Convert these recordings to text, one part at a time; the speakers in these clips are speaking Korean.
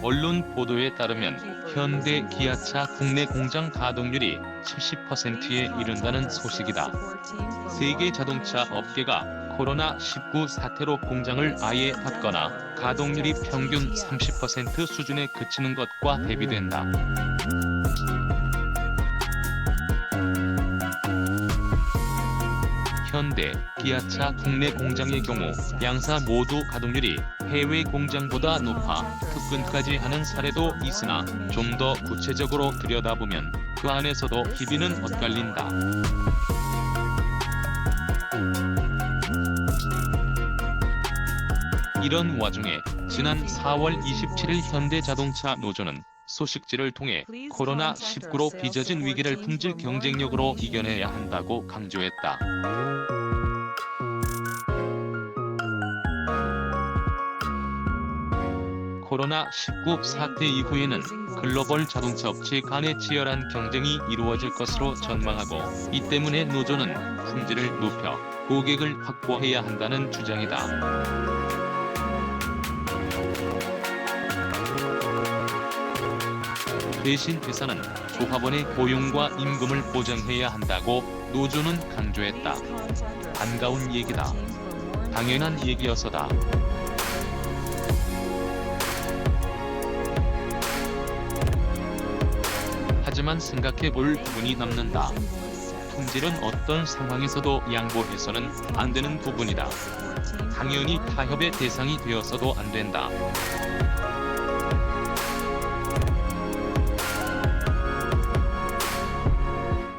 언론 보도에 따르면 현대 기아차 국내 공장 가동률이 70%에 이른다는 소식이다. 세계 자동차 업계가 코로나19 사태로 공장을 아예 닫거나 가동률이 평균 30% 수준에 그치는 것과 대비된다. 현대, 기아차 국내 공장의 경우 양사 모두 가동률이 해외 공장보다 높아 특근까지 하는 사례도 있으나 좀 더 구체적으로 들여다보면 그 안에서도 희비는 엇갈린다. 이런 와중에 지난 4월 27일 현대자동차 노조는 소식지를 통해 코로나19로 빚어진 위기를 품질 경쟁력으로 이겨내야 한다고 강조했다. 코로나19 사태 이후에는 글로벌 자동차 업체 간의 치열한 경쟁이 이루어질 것으로 전망하고 이 때문에 노조는 품질을 높여 고객을 확보해야 한다는 주장이다. 대신 회사는 조합원의 고용과 임금을 보장해야 한다고 노조는 강조했다. 반가운 얘기다. 당연한 얘기여서다. 하지만 생각해볼 부분이 남는다. 품질은 어떤 상황에서도 양보해서는 안 되는 부분이다. 당연히 타협의 대상이 되어서도 안 된다.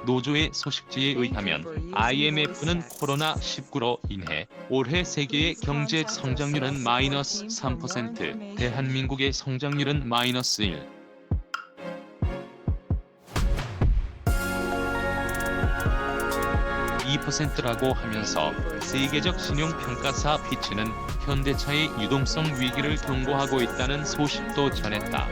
노조의 소식지에 의하면 IMF는 코로나19로 인해 올해 세계의 경제 성장률은 마이너스 3%, 대한민국의 성장률은 마이너스 1. 2%라고 하면서 세계적 신용평가사 피치는 현대차의 유동성 위기를 경고하고 있다는 소식도 전했다.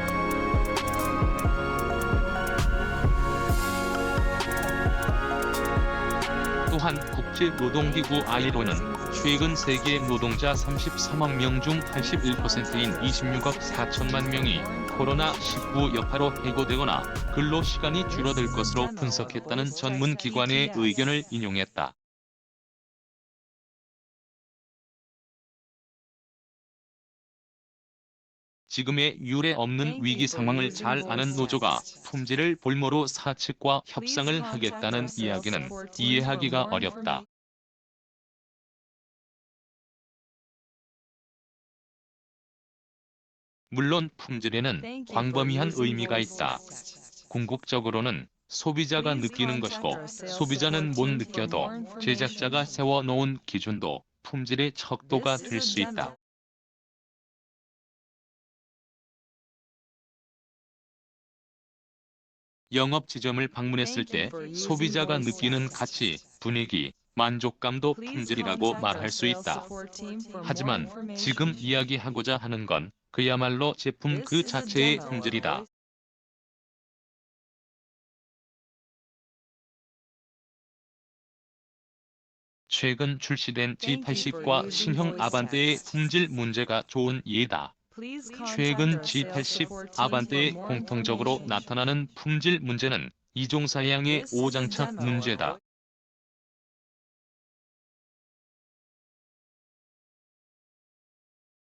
또한 국제노동기구 ILO는 최근 세계 노동자 33억 명 중 81%인 26억 4천만 명이 코로나19 여파로 해고되거나 근로시간이 줄어들 것으로 분석했다는 전문기관의 의견을 인용했다. 지금의 유례 없는 위기 상황을 잘 아는 노조가 품질을 볼모로 사측과 협상을 하겠다는 이야기는 이해하기가 어렵다. 물론 품질에는 광범위한 의미가 있다. 궁극적으로는 소비자가 느끼는 것이고 소비자는 못 느껴도 제작자가 세워놓은 기준도 품질의 척도가 될 수 있다. 영업 지점을 방문했을 때 소비자가 느끼는 가치, 분위기, 만족감도 품질이라고 말할 수 있다. 하지만 지금 이야기하고자 하는 건 그야말로 제품 그 자체의 품질이다. 최근 출시된 G80과 신형 아반떼의 품질 문제가 좋은 예다. 최근 G80 아반떼에 공통적으로 나타나는 품질 문제는 이종사양의 오장착 문제다.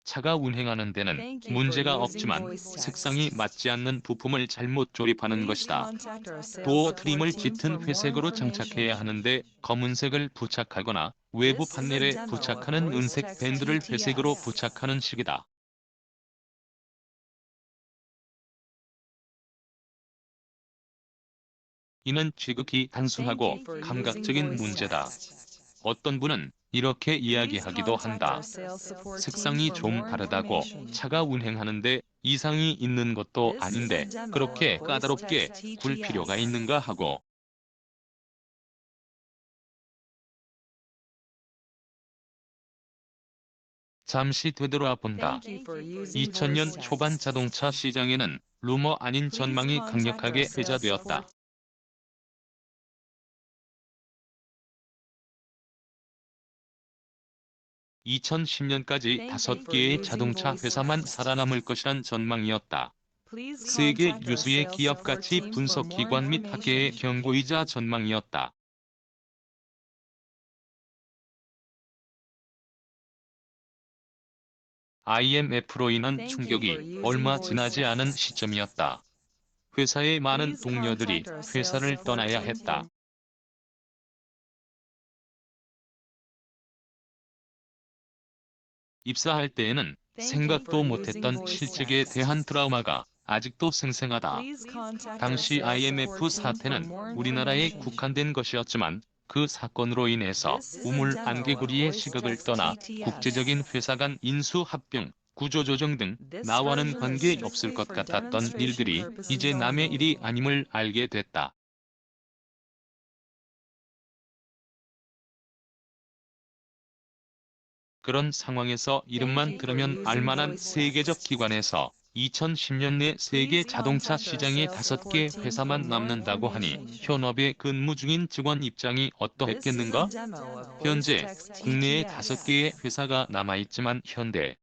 차가 운행하는 데는 문제가 없지만 색상이 맞지 않는 부품을 잘못 조립하는 것이다. 도어 트림을 짙은 회색으로 장착해야 하는데 검은색을 부착하거나 외부 판넬에 부착하는 은색 밴드를 회색으로 부착하는 식이다. 이는 지극히 단순하고 감각적인 문제다. 어떤 분은 이렇게 이야기하기도 한다. 색상이 좀 다르다고 차가 운행하는데 이상이 있는 것도 아닌데 그렇게 까다롭게 굴 필요가 있는가 하고. 잠시 되돌아본다. 2000년 초반 자동차 시장에는 루머 아닌 전망이 강력하게 회자되었다. 2010년까지 5개의 자동차 회사만 살아남을 것이란 전망이었다. 세계 유수의 기업 가치 분석 기관 및 학계의 경고이자 전망이었다. IMF로 인한 충격이 얼마 지나지 않은 시점이었다. 회사의 많은 동료들이 회사를 떠나야 했다. 입사할 때에는 생각도 못했던 실직에 대한 트라우마가 아직도 생생하다. 당시 IMF 사태는 우리나라에 국한된 것이었지만 그 사건으로 인해서 우물 안개구리의 시각을 떠나 국제적인 회사 간 인수합병, 구조조정 등 나와는 관계없을 것 같았던 일들이 이제 남의 일이 아님을 알게 됐다. 그런 상황에서 이름만 들으면 알만한 세계적 기관에서 2010년 내 세계 자동차 시장에 5개 회사만 남는다고 하니 현업에 근무 중인 직원 입장이 어떠했겠는가? 현재 국내에 5개의 회사가 남아있지만 현대,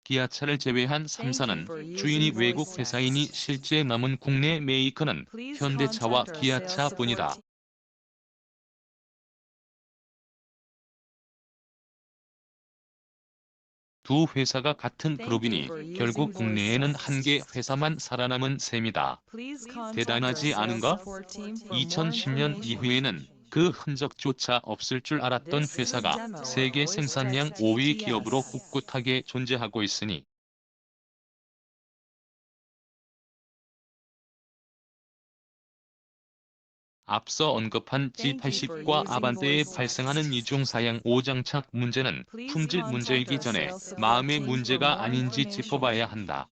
기아차를 제외한 3사는 주인이 외국 회사이니 실제 남은 국내 메이커는 현대차와 기아차뿐이다. 두 회사가 같은 그룹이니 결국 국내에는 1개 회사만 살아남은 셈이다. 대단하지 않은가? 2010년 이후에는 그 흔적조차 없을 줄 알았던 회사가 세계 생산량 5위 기업으로 꿋꿋하게 존재하고 있으니 앞서 언급한 G80과 아반떼에 발생하는 이중사양 오장착 문제는 품질 문제이기 전에 마음의 문제가 아닌지 짚어봐야 한다.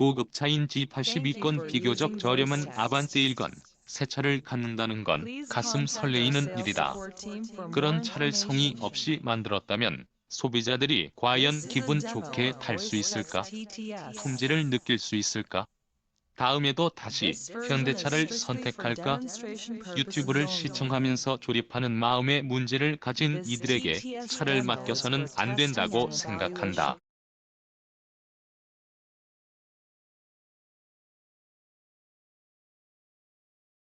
고급차인 G82건 비교적 저렴한 아반떼1건, 새 차를 갖는다는 건 가슴 설레이는 일이다. 그런 차를 성의 없이 만들었다면 소비자들이 과연 기분 좋게 탈 수 있을까? 품질을 느낄 수 있을까? 다음에도 다시 현대차를 선택할까? 유튜브를 시청하면서 조립하는 마음의 문제를 가진 이들에게 차를 맡겨서는 안 된다고 생각한다.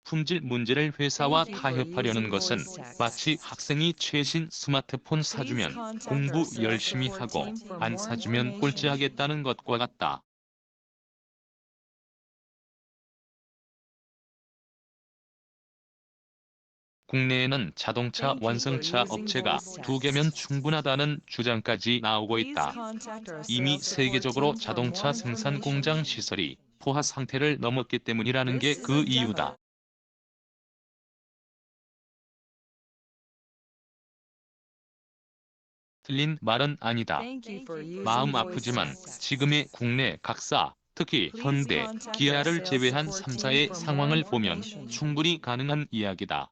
품질 문제를 회사와 타협하려는 것은 마치 학생이 최신 스마트폰 사주면 공부 열심히 하고 안 사주면 꼴찌하겠다는 것과 같다. 국내에는 자동차 완성차 업체가 2개면 충분하다는 주장까지 나오고 있다. 이미 세계적으로 자동차 생산 공장 시설이 포화 상태를 넘었기 때문이라는 게 그 이유다. 틀린 말은 아니다. 마음 아프지만 지금의 국내 각사, 특히 현대, 기아를 제외한 3사의 상황을 보면 충분히 가능한 이야기다.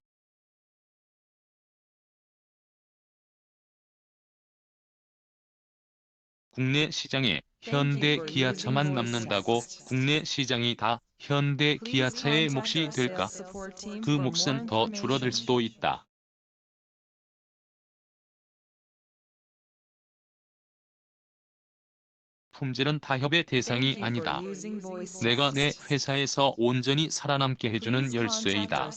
국내 시장에 현대 기아차만 남는다고 국내 시장이 다 현대 기아차의 몫이 될까? 그 몫은 더 줄어들 수도 있다. 품질은 타협의 대상이 아니다. 내가 내 회사에서 온전히 살아남게 해주는 열쇠이다.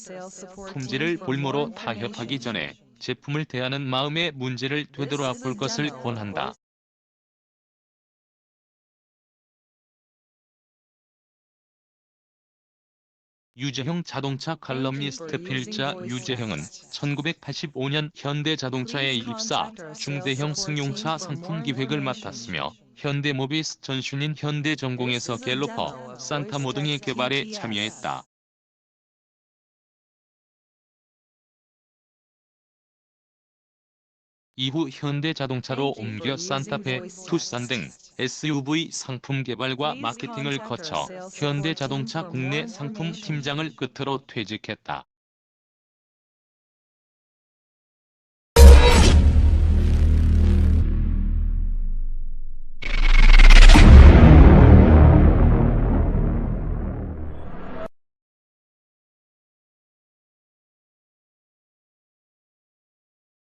품질을 볼모로 타협하기 전에 제품을 대하는 마음의 문제를 되돌아볼 것을 권한다. 유재형 자동차 칼럼니스트 필자 유재형은 1985년 현대자동차에 입사, 중대형 승용차 상품 기획을 맡았으며 현대모비스 전신인 현대전공에서 갤로퍼, 산타모 등의 개발에 참여했다. 이후 현대자동차로 옮겨 산타페, 투싼 등 SUV 상품 개발과 마케팅을 거쳐 현대자동차 국내 상품 팀장을 끝으로 퇴직했다.